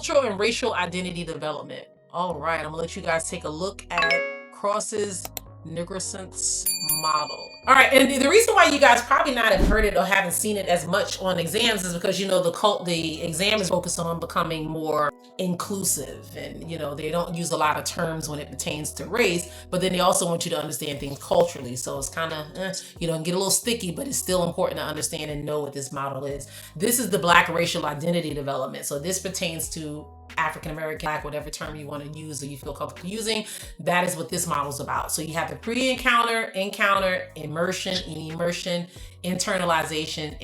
Cultural and racial identity development. All right, I'm gonna let you guys take a look at Cross's Niggerson's model. All right, and the reason why you guys probably not have heard it or haven't seen it as much on exams is because, you know, the exam is focused on becoming more inclusive, and, you know, they don't use a lot of terms when it pertains to race, but then they also want you to understand things culturally. So it's kind of, you know, get a little sticky, but it's still important to understand and know what this model is. This is the Black racial identity development. So this pertains to African American, Black, whatever term you want to use or you feel comfortable using. That is what this model is about. So you have the pre-encounter, encounter, immersion, internalization,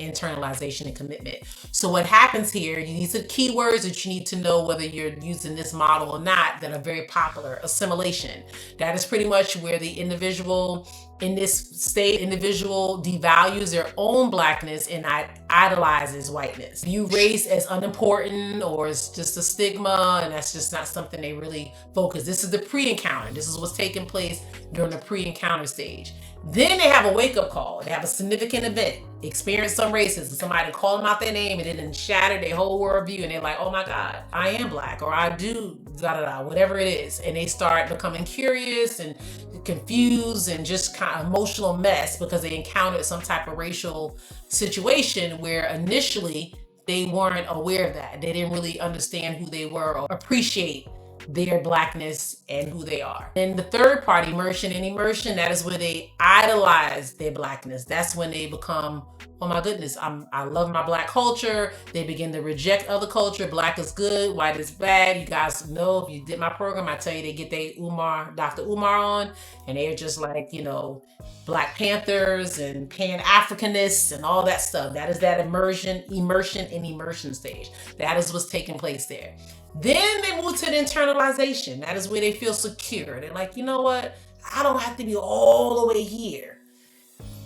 and commitment. So what happens here, these are keywords that you need to know whether you're using this model or not that are very popular. Assimilation. That is pretty much where the individual in this state, individual devalues their own Blackness and idolizes whiteness. View race as unimportant or it's just a stigma, and that's just not something they really focus. This is the pre-encounter. This is what's taking place during the pre-encounter stage. Then they have a wake-up call. They have a significant event, experience some racism, somebody call them out their name, and it didn't shatter their whole worldview, and they're like, oh my God, I am Black, or I do, whatever it is. And they start becoming curious and confused and just kind of emotional mess because they encountered some type of racial situation where initially they weren't aware of that. They didn't really understand who they were or appreciate their Blackness and who they are. And the third part, immersion, that is where they idolize their Blackness. That's when they become, oh my goodness, I love my Black culture. They begin to reject other culture. Black is good, white is bad. You guys know, if you did my program, I tell you they get Dr. Umar on, and they're just like, you know, Black Panthers and Pan-Africanists and all that stuff. That is that immersion stage. That is what's taking place there. Then they move to the internalization. That is where they feel secure. They're like, you know what? I don't have to be all the way here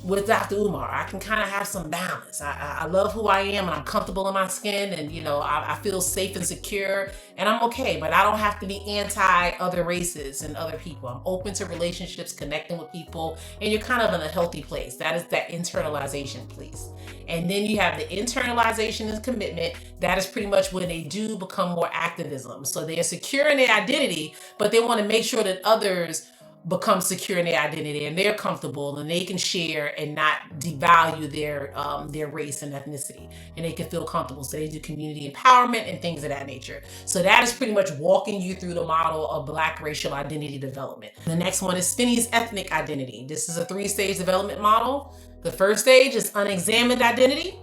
with Dr. Umar. I can kind of have some balance. I love who I am and I'm comfortable in my skin, and, you know, I feel safe and secure and I'm okay, but I don't have to be anti other races and other people. I'm open to relationships, connecting with people, and you're kind of in a healthy place. That is that internalization place. And then you have the internalization and commitment. That is pretty much when they do become more activism. So they are secure in their identity, but they want to make sure that others become secure in their identity and they're comfortable and they can share and not devalue their race and ethnicity, and they can feel comfortable. So they do community empowerment and things of that nature. So that is pretty much walking you through the model of Black racial identity development. The next one is Finney's ethnic identity. This is a 3-stage development model. The first stage is unexamined identity.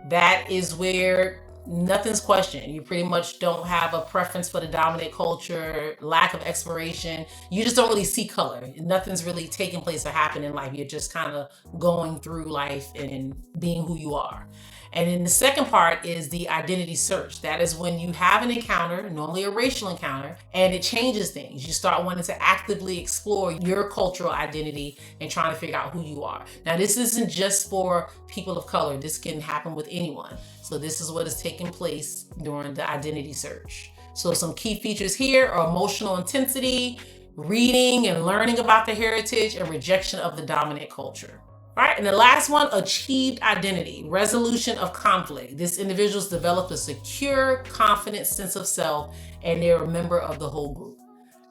That is where nothing's questioned. You pretty much don't have a preference for the dominant culture, lack of exploration. You just don't really see color. Nothing's really taking place or happening in life. You're just kind of going through life and being who you are. And then the second part is the identity search. That is when you have an encounter, normally a racial encounter, and it changes things. You start wanting to actively explore your cultural identity and trying to figure out who you are. Now, this isn't just for people of color. This can happen with anyone. So this is what is taking place during the identity search. So some key features here are emotional intensity, reading and learning about the heritage, and rejection of the dominant culture. All right, and the last one, achieved identity, resolution of conflict. This individual's developed a secure, confident sense of self, and they're a member of the whole group.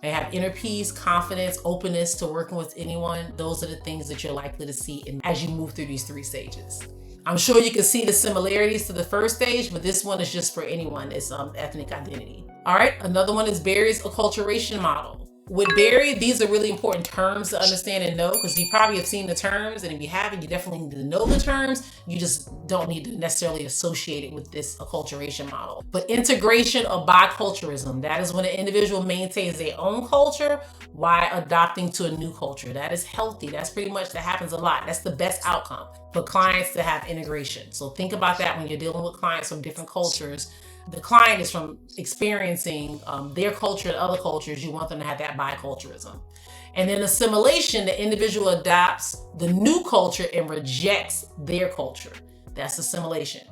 They have inner peace, confidence, openness to working with anyone. Those are the things that you're likely to see as you move through these 3 stages. I'm sure you can see the similarities to the first stage, but this one is just for anyone. It's ethnic identity. All right, another one is Berry's acculturation model. With Berry, these are really important terms to understand and know, because you probably have seen the terms, and if you haven't, you definitely need to know the terms. You just don't need to necessarily associate it with this acculturation model. But integration of biculturalism, that is when an individual maintains their own culture while adopting to a new culture. That is healthy. That's pretty much, that happens a lot. That's the best outcome for clients to have integration. So think about that when you're dealing with clients from different cultures. The client is from experiencing their culture and other cultures. You want them to have that biculturalism. And then assimilation, the individual adopts the new culture and rejects their culture. That's assimilation.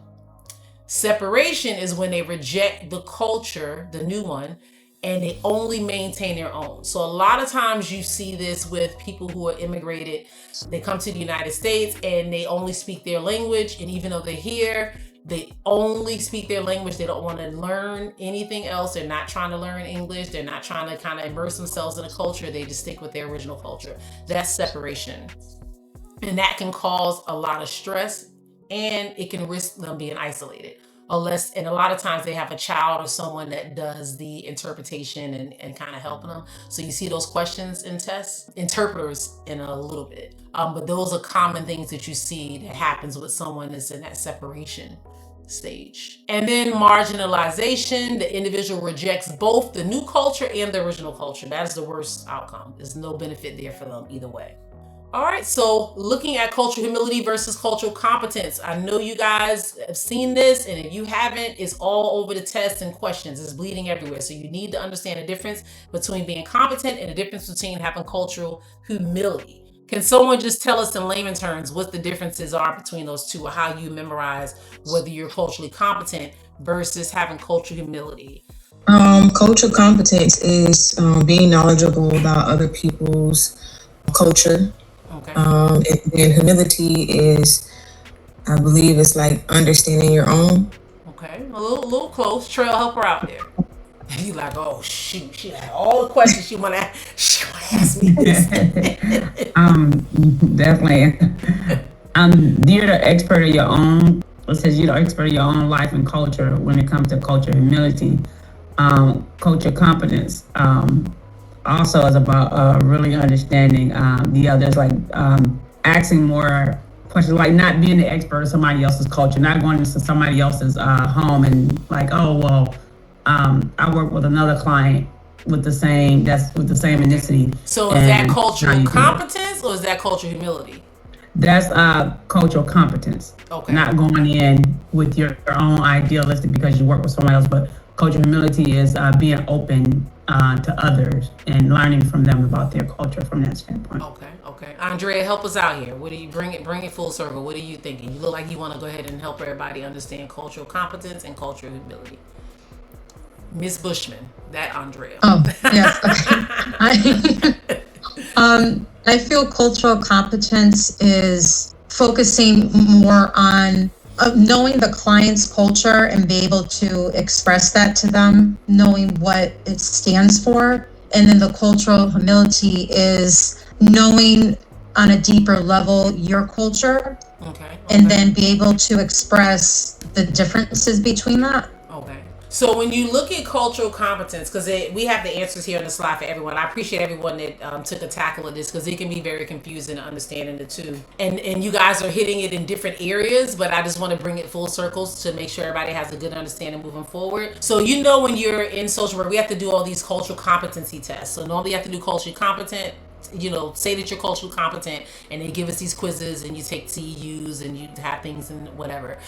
Separation is when they reject the culture, the new one, and they only maintain their own. So a lot of times you see this with people who are immigrated. They come to the United States and they only speak their language, and even though they're here, They only speak their language. They don't want to learn anything else. They're not trying to learn English. They're not trying to kind of immerse themselves in a culture. They just stick with their original culture. That's separation. And that can cause a lot of stress, and it can risk them being isolated. And a lot of times they have a child or someone that does the interpretation and kind of helping them. So you see those questions in tests, interpreters in a little bit. But those are common things that you see that happens with someone that's in that separation stage. And then marginalization, the individual rejects both the new culture and the original culture. That is the worst outcome. There's no benefit there for them either way. All right, so looking at cultural humility versus cultural competence. I know you guys have seen this, and if you haven't, it's all over the tests and questions. It's bleeding everywhere. So you need to understand the difference between being competent and the difference between having cultural humility. Can someone just tell us in layman terms what the differences are between those two, or how you memorize whether you're culturally competent versus having cultural humility? Cultural competence is being knowledgeable about other people's culture. Okay. And humility is, I believe, it's like understanding your own. Okay, a little close. Trail, help her out there. You like, oh shoot, she had all the questions she wanna ask me this. Definitely. You're the expert of your own. It says you're the expert of your own life and culture when it comes to culture humility. Culture competence also is about really understanding the others, like asking more questions, like not being the expert of somebody else's culture, not going into somebody else's home and like, oh well, I work with another client with the same ethnicity. So is that cultural competence or is that cultural humility? That's cultural competence. Okay. Not going in with your own idealistic because you work with someone else, but cultural humility is being open to others and learning from them about their culture from that standpoint. Okay. Andrea, help us out here. What do you bring it full circle? What are you thinking? You look like you want to go ahead and help everybody understand cultural competence and cultural humility. Miss Bushman, that Andrea. Oh, yes. Okay. I feel cultural competence is focusing more on knowing the client's culture and be able to express that to them, knowing what it stands for. And then the cultural humility is knowing on a deeper level your culture. Okay. And then be able to express the differences between that. Okay. So when you look at cultural competence, because we have the answers here on the slide for everyone. I appreciate everyone that took a tackle of this, because it can be very confusing understanding the two. And you guys are hitting it in different areas, but I just want to bring it full circles to make sure everybody has a good understanding moving forward. So when you're in social work, we have to do all these cultural competency tests. So normally you have to do culturally competent, say that you're culturally competent, and they give us these quizzes and you take CEUs and you have things and whatever.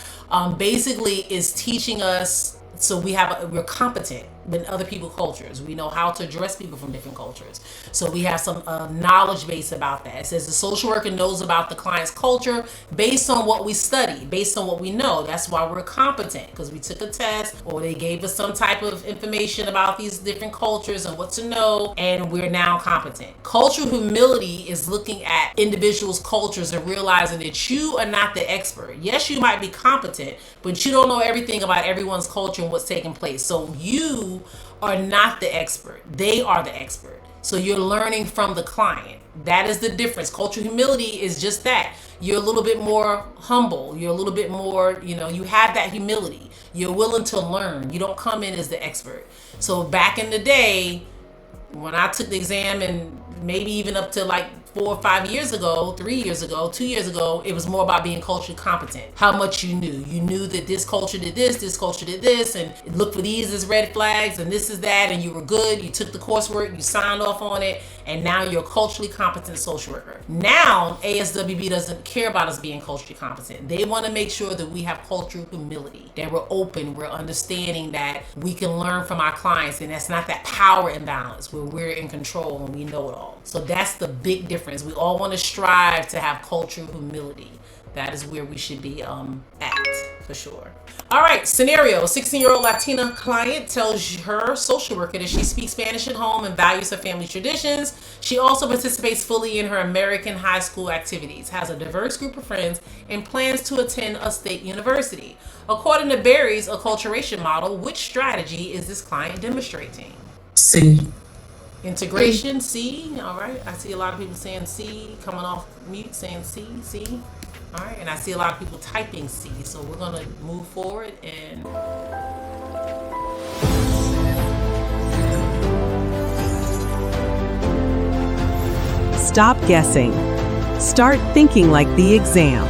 Basically is teaching us, so we're competent in other people's cultures. We know how to address people from different cultures. So we have some knowledge base about that. It says the social worker knows about the client's culture based on what we study, based on what we know. That's why we're competent, because we took a test or they gave us some type of information about these different cultures and what to know, and we're now competent. Cultural humility is looking at individuals' cultures and realizing that you are not the expert. Yes, you might be competent, but you don't know everything about everyone's culture and what's taking place. So you are not the expert. They are the expert. So you're learning from the client. That is the difference. Cultural humility is just that. You're a little bit more humble. You're a little bit more, you have that humility. You're willing to learn. You don't come in as the expert. So back in the day, when I took the exam, and maybe even up to like 4 or 5 years ago, 3 years ago, 2 years ago, it was more about being culturally competent. How much you knew. You knew that this culture did this culture did this, and look for these as red flags, and this is that, and you were good. You took the coursework, you signed off on it, and now you're a culturally competent social worker. Now, ASWB doesn't care about us being culturally competent. They want to make sure that we have cultural humility, that we're open, we're understanding that we can learn from our clients, and that's not that power imbalance where we're in control and we know it all. So that's the big difference. We all want to strive to have cultural humility. That is where we should be at. for sure. All right, scenario. 16-year-old Latina client tells her social worker that she speaks Spanish at home and values her family traditions. She also participates fully in her American high school activities, has a diverse group of friends, and plans to attend a state university. According to Barry's acculturation model, which strategy is this client demonstrating? C. Integration, C. All right. I see a lot of people saying C, coming off mute saying C, C. All right. And I see a lot of people typing C. So we're going to move forward and... Stop guessing. Start thinking like the exam.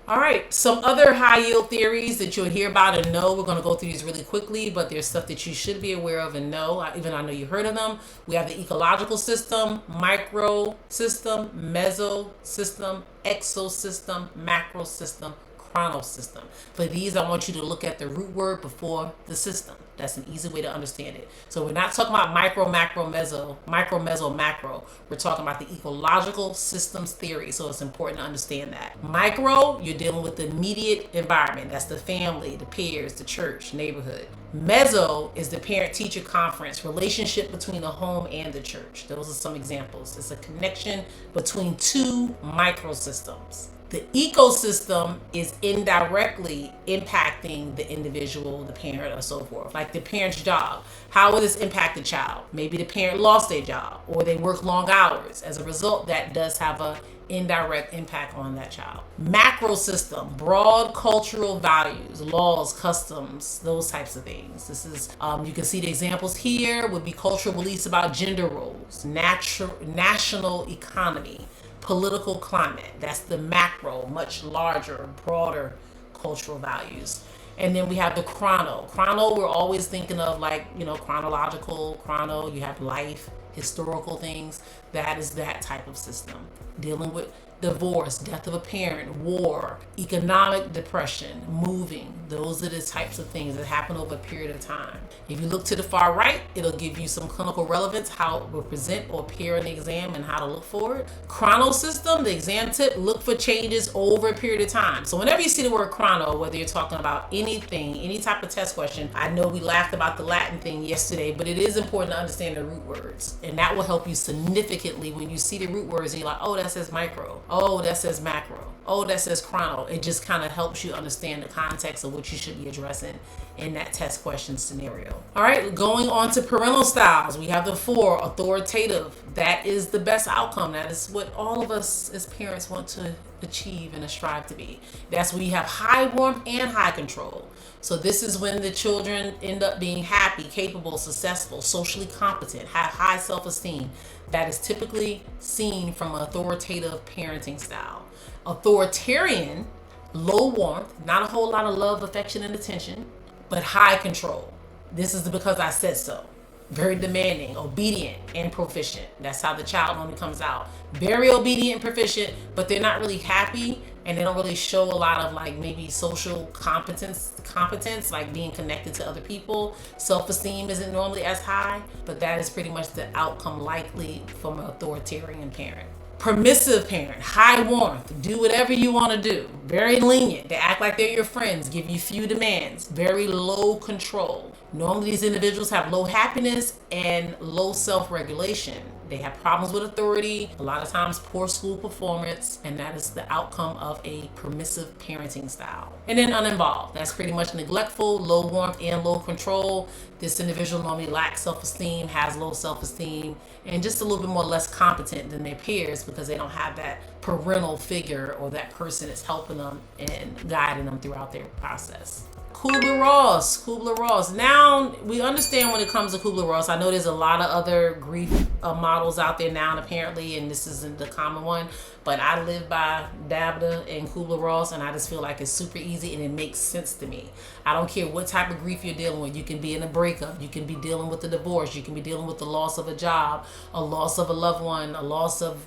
All right, some other high yield theories that you'll hear about and know. We're going to go through these really quickly, but there's stuff that you should be aware of and know. Even I know you heard of them. We have the ecological system, micro system, meso system, exosystem, macro system, chrono system. For these, I want you to look at the root word before the system. That's an easy way to understand it. So we're not talking about micro, macro, meso, macro. We're talking about the ecological systems theory. So it's important to understand that. Micro, you're dealing with the immediate environment. That's the family, the peers, the church, neighborhood. Meso is the parent-teacher conference, relationship between the home and the church. Those are some examples. It's a connection between two microsystems. The ecosystem is indirectly impacting the individual, the parent, or so forth. Like the parent's job. How will this impact the child? Maybe the parent lost their job or they work long hours. As a result, that does have a indirect impact on that child. Macro system, broad cultural values, laws, customs, those types of things. This is, you can see the examples here would be cultural beliefs about gender roles, national economy, political climate. That's the macro, much larger, broader cultural values. And then we have the chrono. Chrono, we're always thinking of like, chronological, chrono, you have life, historical things. That is that type of system. Dealing with divorce, death of a parent, war, economic depression, moving. Those are the types of things that happen over a period of time. If you look to the far right, it'll give you some clinical relevance, how it will present or appear in the exam and how to look for it. Chrono system, the exam tip, look for changes over a period of time. So whenever you see the word chrono, whether you're talking about anything, any type of test question, I know we laughed about the Latin thing yesterday, but it is important to understand the root words. And that will help you significantly when you see the root words and you're like, oh, that says micro. Oh, that says macro. Oh, that says chrono. It just kind of helps you understand the context of what you should be addressing in that test question scenario. All right, going on to parental styles. We have the 4, authoritative. That is the best outcome. That is what all of us as parents want to achieve and strive to be. That's when you have high warmth and high control. So this is when the children end up being happy, capable, successful, socially competent, have high self-esteem. That is typically seen from an authoritative parenting style. Authoritarian, low warmth, not a whole lot of love, affection, and attention, but high control. This is the because I said so. Very demanding, obedient, and proficient. That's how the child only comes out. Very obedient and proficient, but they're not really happy, and they don't really show a lot of like maybe social competence, like being connected to other people. Self-esteem isn't normally as high, but that is pretty much the outcome likely from an authoritarian parent. Permissive parent, high warmth, do whatever you want to do. Very lenient, they act like they're your friends, give you few demands. Very low control. Normally these individuals have low happiness and low self-regulation. They have problems with authority, a lot of times poor school performance, and that is the outcome of a permissive parenting style. And then uninvolved, that's pretty much neglectful, low warmth, and low control. This individual normally lacks self-esteem, has low self-esteem, and just a little bit more less competent than their peers because they don't have that parental figure or that person that's helping them and guiding them throughout their process. Kübler-Ross. Now, we understand when it comes to Kübler-Ross. I know there's a lot of other grief models out there now, apparently, and this isn't the common one. But I live by Dabda and Kübler-Ross, and I just feel like it's super easy and it makes sense to me. I don't care what type of grief you're dealing with. You can be in a breakup. You can be dealing with a divorce. You can be dealing with the loss of a job, a loss of a loved one, a loss of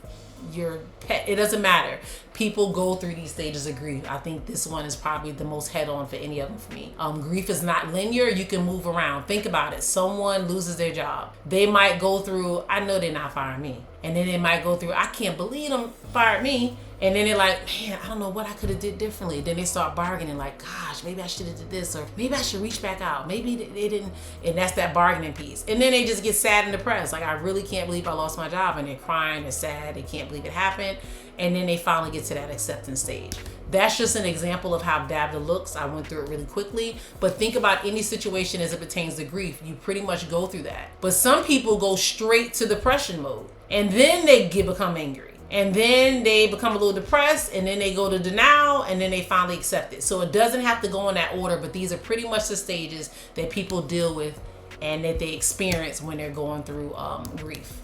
your pet. It doesn't matter. People go through these stages of grief. I think this one is probably the most head-on for any of them for me. Grief is not linear. You can move around. Think about it. Someone loses their job. They might go through, I know they're not firing me. And then they might go through, I can't believe them fired me. And then they're like, man, I don't know what I could have did differently. Then they start bargaining like, gosh, maybe I should have did this, or maybe I should reach back out. Maybe they didn't. And that's that bargaining piece. And then they just get sad and depressed. Like, I really can't believe I lost my job. And they're crying, they're sad, they can't believe it happened. And then they finally get to that acceptance stage. That's just an example of how DABDA looks. I went through it really quickly. But think about any situation as it pertains to grief. You pretty much go through that. But some people go straight to depression mode. And then they become angry. And then they become a little depressed, and then they go to denial, and then they finally accept it. So it doesn't have to go in that order, but these are pretty much the stages that people deal with and that they experience when they're going through grief.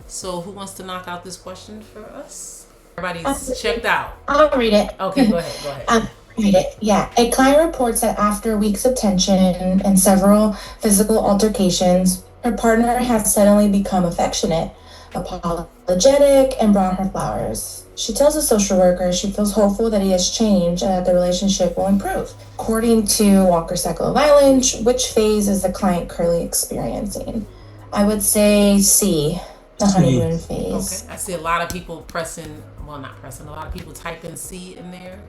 So who wants to knock out this question for us? Everybody's checked out. I'll read it. Okay, go ahead. Read it. Yeah. A client reports that after weeks of tension and several physical altercations, her partner has suddenly become affectionate, apologetic, and brought her flowers. She tells a social worker she feels hopeful that he has changed and that the relationship will improve. According to Walker's Cycle of Violence, which phase is the client currently experiencing? I would say C, the honeymoon phase. Okay. I see a lot of people a lot of people typing C in there.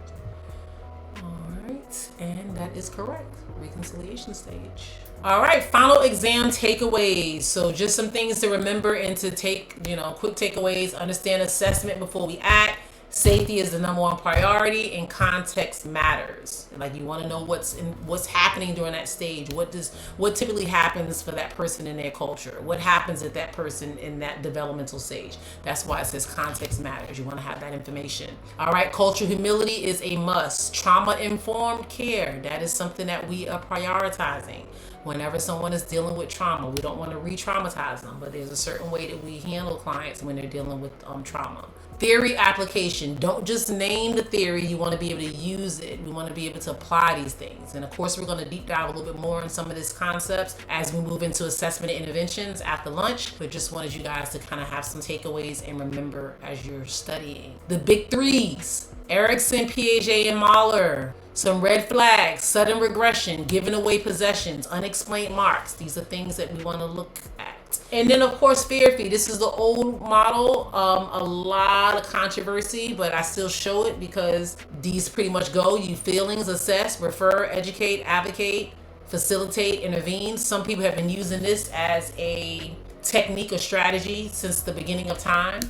All right, and that is correct. Reconciliation stage. All right, final exam takeaways. So just some things to remember and to take, quick takeaways. Understand assessment before we act. Safety is the number one priority, and context matters. Like, you want to know what's happening during that stage. What typically happens for that person in their culture? What happens at that person in that developmental stage? That's why it says context matters. You want to have that information. All right, cultural humility is a must. Trauma-informed care, that is something that we are prioritizing. Whenever someone is dealing with trauma, we don't want to re-traumatize them, but there's a certain way that we handle clients when they're dealing with trauma. Theory application. Don't just name the theory. You want to be able to use it. We want to be able to apply these things. And of course, we're going to deep dive a little bit more in some of these concepts as we move into assessment and interventions after lunch. But just wanted you guys to kind of have some takeaways and remember as you're studying. The big threes: Erickson, Piaget, and Mahler. Some red flags: sudden regression, giving away possessions, unexplained marks. These are things that we want to look at. And then, of course, therapy. This is the old model. A lot of controversy, but I still show it because these pretty much go. You feelings, assess, refer, educate, advocate, facilitate, intervene. Some people have been using this as a technique or strategy since the beginning of time.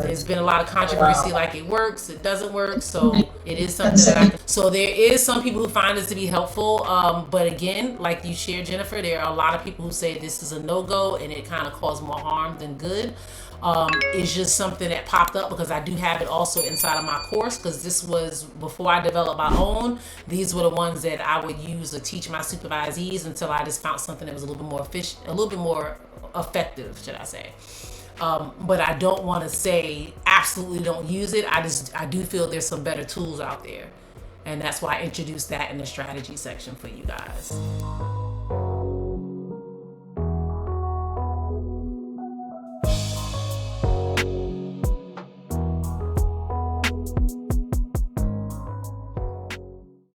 There's been a lot of controversy, like it works, it doesn't work. So it is something so there is some people who find this to be helpful. But again, like you shared, Jennifer, there are a lot of people who say this is a no-go and it kind of caused more harm than good. It's just something that popped up because I do have it also inside of my course, because this was before I developed my own. These were the ones that I would use or teach my supervisees until I just found something that was a little bit more efficient, a little bit more effective, should I say. But I don't want to say absolutely don't use it. I do feel there's some better tools out there, and that's why I introduced that in the strategy section for you guys.